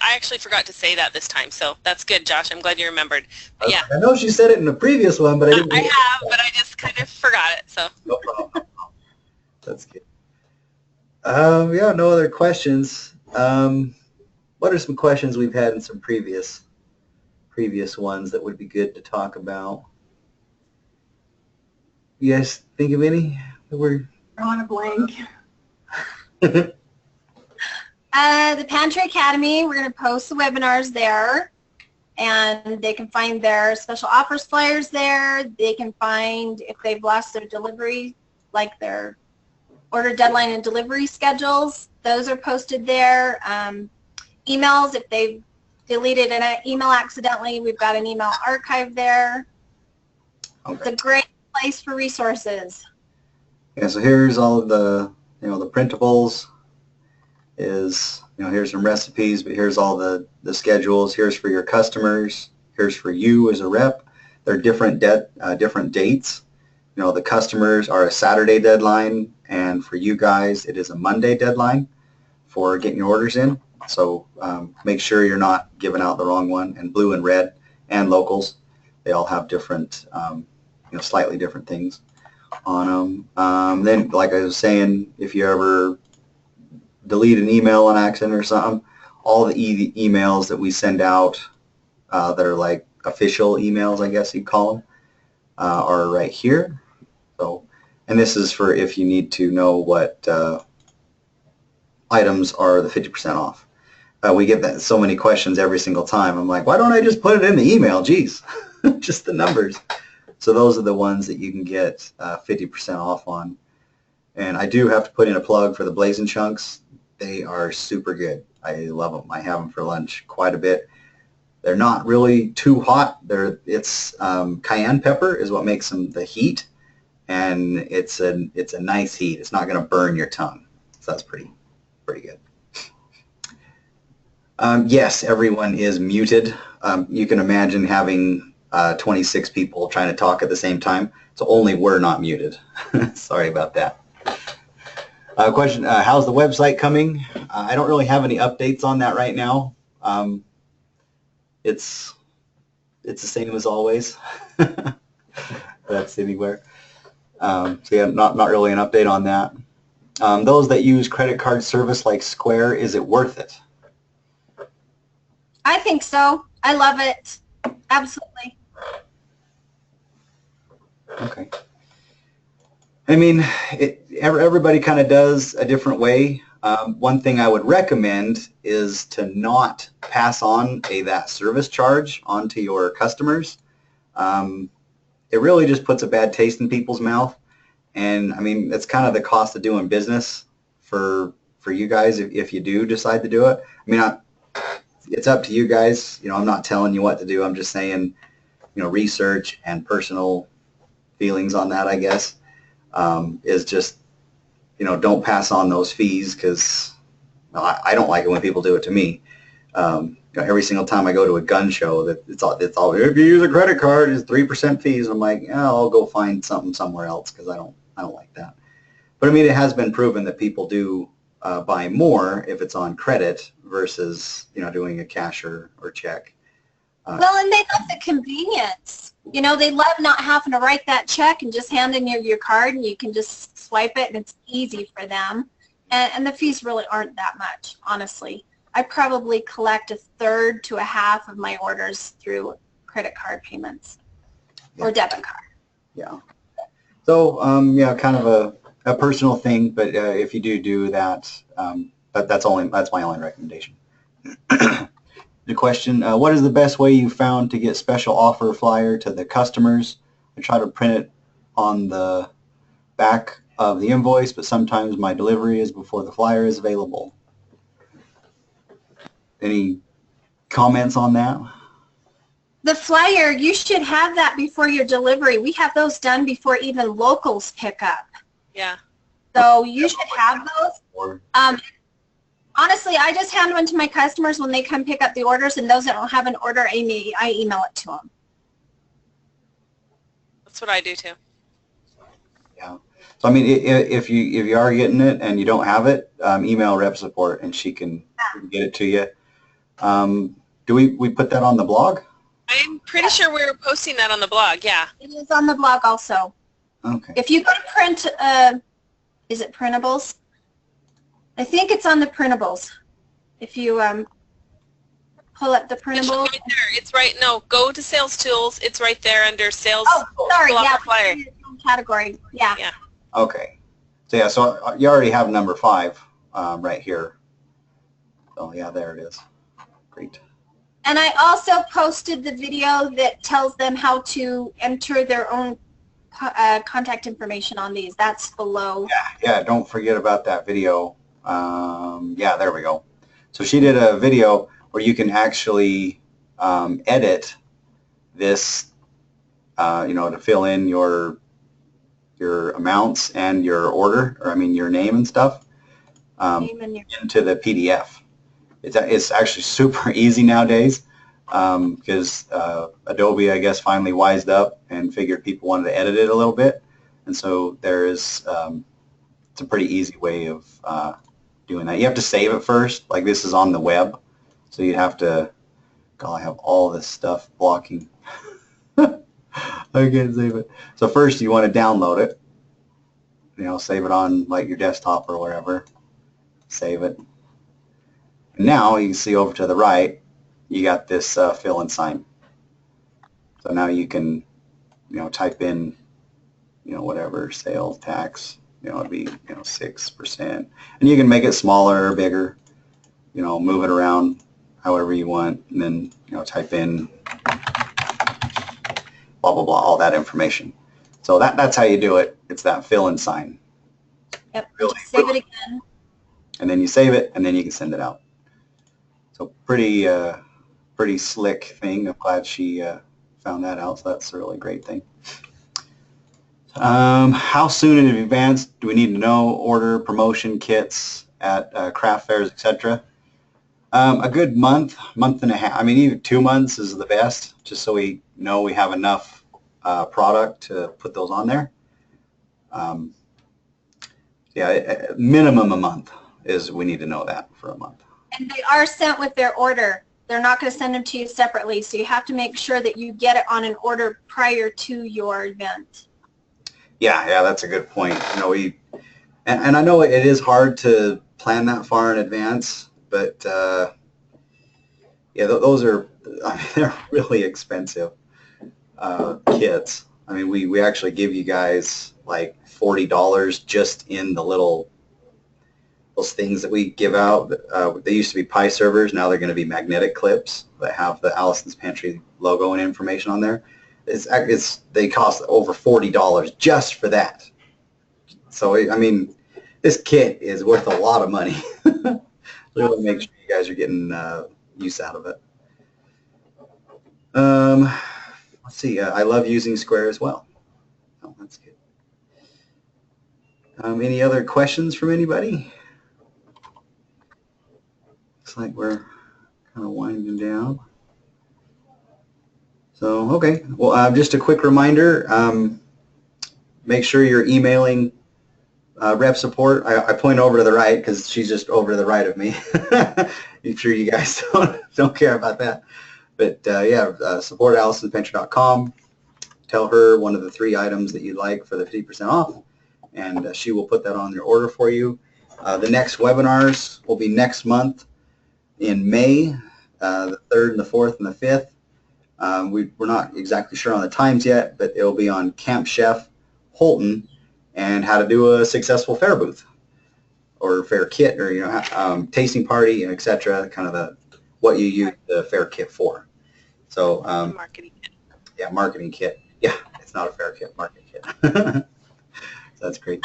actually forgot to say that this time, so that's good, Josh. I'm glad you remembered. But yeah. I know she said it in the previous one, but I didn't. I have, but I just kind of forgot it. So. No problem. That's good. Yeah, no other questions. What are some questions we've had in some previous ones that would be good to talk about? You guys think of any that we're drawing a blank? The Pantry Academy, we're going to post the webinars there, and they can find their special offers flyers there. They can find if they've lost their delivery, like their order deadline and delivery schedules. Those are posted there. Emails, if they've deleted an email accidentally, we've got an email archive there. Okay. It's a great place for resources. Yeah, so here's all of the, the printables. Here's some recipes, but here's all the schedules. Here's for your customers. Here's for you as a rep. They're different dates. The customers are a Saturday deadline, and for you guys, it is a Monday deadline for getting your orders in. So make sure you're not giving out the wrong one. And blue and red and locals, they all have different, slightly different things on them. Then, like I was saying, if you ever delete an email on accident or something, all the emails that we send out that are like official emails, I guess you'd call them, are right here. So, and this is for if you need to know what items are the 50% off. We get so many questions every single time. I'm like, why don't I just put it in the email? Geez, just the numbers. So those are the ones that you can get 50% off on. And I do have to put in a plug for the Blazing Chunks. They are super good. I love them. I have them for lunch quite a bit. They're not really too hot. It's cayenne pepper is what makes them the heat, and it's a nice heat. It's not going to burn your tongue. So that's pretty good. Yes, everyone is muted. You can imagine having 26 people trying to talk at the same time. So only we're not muted. Sorry about that. Question, how's the website coming? I don't really have any updates on that right now. It's the same as always. That's anywhere. So yeah, not really an update on that. Those that use credit card service like Square, is it worth it? I think so. I love it. Absolutely. Okay. I mean, everybody kind of does a different way. One thing I would recommend is to not pass on that service charge onto your customers. It really just puts a bad taste in people's mouth. And I mean, it's kind of the cost of doing business for you guys if you do decide to do it. I mean, it's up to you guys. I'm not telling you what to do. I'm just saying, research and personal feelings on that, I guess, is just, don't pass on those fees, because I don't like it when people do it to me. Every single time I go to a gun show, that it's all if you use a credit card, it's 3% fees. I'm like, yeah, I'll go find something somewhere else, because I don't like that. But I mean, it has been proven that people do buy more if it's on credit versus doing a cash or check. Well, and they love the convenience. You know, they love not having to write that check and just hand in your card, and you can just swipe it, and it's easy for them. And the fees really aren't that much, honestly. I probably collect a third to a half of my orders through credit card payments or debit card. Yeah. So, yeah, kind of a personal thing, but if you do that, that's my only recommendation. The question, what is the best way you found to get special offer flyer to the customers? I try to print it on the back of the invoice, but sometimes my delivery is before the flyer is available. Any comments on that? The flyer, you should have that before your delivery. We have those done before even locals pick up. Yeah. So you should have those. Or, Honestly, I just hand one to my customers when they come pick up the orders, and those that don't have an order, I email it to them. That's what I do too. yeah. So I mean, if you are getting it and you don't have it, email rep support and she can get it to you. Do we put that on the blog? I'm pretty sure we were posting that on the blog. Yeah. It is on the blog also. Okay. If you go to print, is it printables? I think it's on the printables. If you pull up the It's printables. right there. It's right. No, go to sales tools. It's right there under sales. Oh, sorry. Pull up Yeah. the flyer. Category. Yeah. Yeah. Okay. So yeah, so you already have number 5 right here. So yeah, there it is. Great. And I also posted the video that tells them how to enter their own contact information on these. That's below. Yeah, don't forget about that video. Yeah, there we go. So she did a video where you can actually edit this, to fill in your amounts and your order, or I mean your name and stuff, into the PDF. It's actually super easy nowadays because Adobe, I guess, finally wised up and figured people wanted to edit it a little bit, and so there is it's a pretty easy way of doing that. You have to save it first, like this is on the web, so you'd have to. God, I have all this stuff blocking. I can't save it. So first you want to download it. Save it on like your desktop or wherever. Save it. And now you can see over to the right, you got this fill and sign. So now you can, type in, whatever sales tax, it'd be, 6%. And you can make it smaller or bigger, move it around however you want, and then, type in blah, blah, blah, all that information. So that's how you do it. It's that fill and sign. Yep. Really Save it again. And then you save it, and then you can send it out. So pretty slick thing. I'm glad she found that out. So that's a really great thing. How soon in advance do we need to know order promotion kits at craft fairs, etc.? A good month and a half. I mean, even 2 months is the best, just so we know we have enough product to put those on there. Yeah, minimum a month is we need to know that for a month. And they are sent with their order. They're not going to send them to you separately, so you have to make sure that you get it on an order prior to your event. Yeah, that's a good point. And I know it is hard to plan that far in advance, but yeah, those are, they're really expensive kits. I mean, we actually give you guys like $40 just in the those things that we give out. They used to be pie servers. Now they're going to be magnetic clips that have the Allison's Pantry logo and information on there. They cost over $40 just for that. So I mean, this kit is worth a lot of money. So we want to make sure you guys are getting use out of it. Let's see. I love using Square as well. Oh, that's good. Any other questions from anybody? Looks like we're kind of winding down. So, okay. Well, just a quick reminder, make sure you're emailing rep support. I point over to the right because she's just over to the right of me. I'm sure you guys don't care about that. But support AllisonPantry.com. Tell her one of the 3 items that you'd like for the 50% off, and she will put that on your order for you. The next webinars will be next month in May, the 3rd and the 4th and the 5th. We're not exactly sure on the times yet, but it'll be on Camp Chef Holton and how to do a successful fair booth or fair kit, or tasting party, etc. Kind of what you use the fair kit for. So Marketing kit. Yeah, marketing kit. Yeah, it's not a fair kit, marketing kit. So that's great.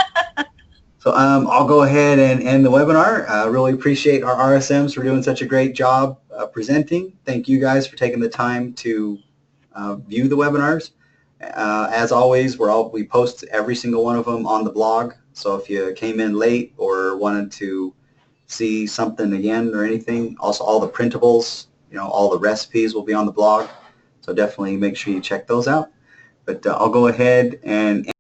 So I'll go ahead and end the webinar. Really appreciate our RSMs for doing such a great job presenting. Thank you guys for taking the time to view the webinars. As always, we post every single one of them on the blog. So if you came in late or wanted to see something again or anything, also all the printables, all the recipes will be on the blog. So definitely make sure you check those out. But I'll go ahead and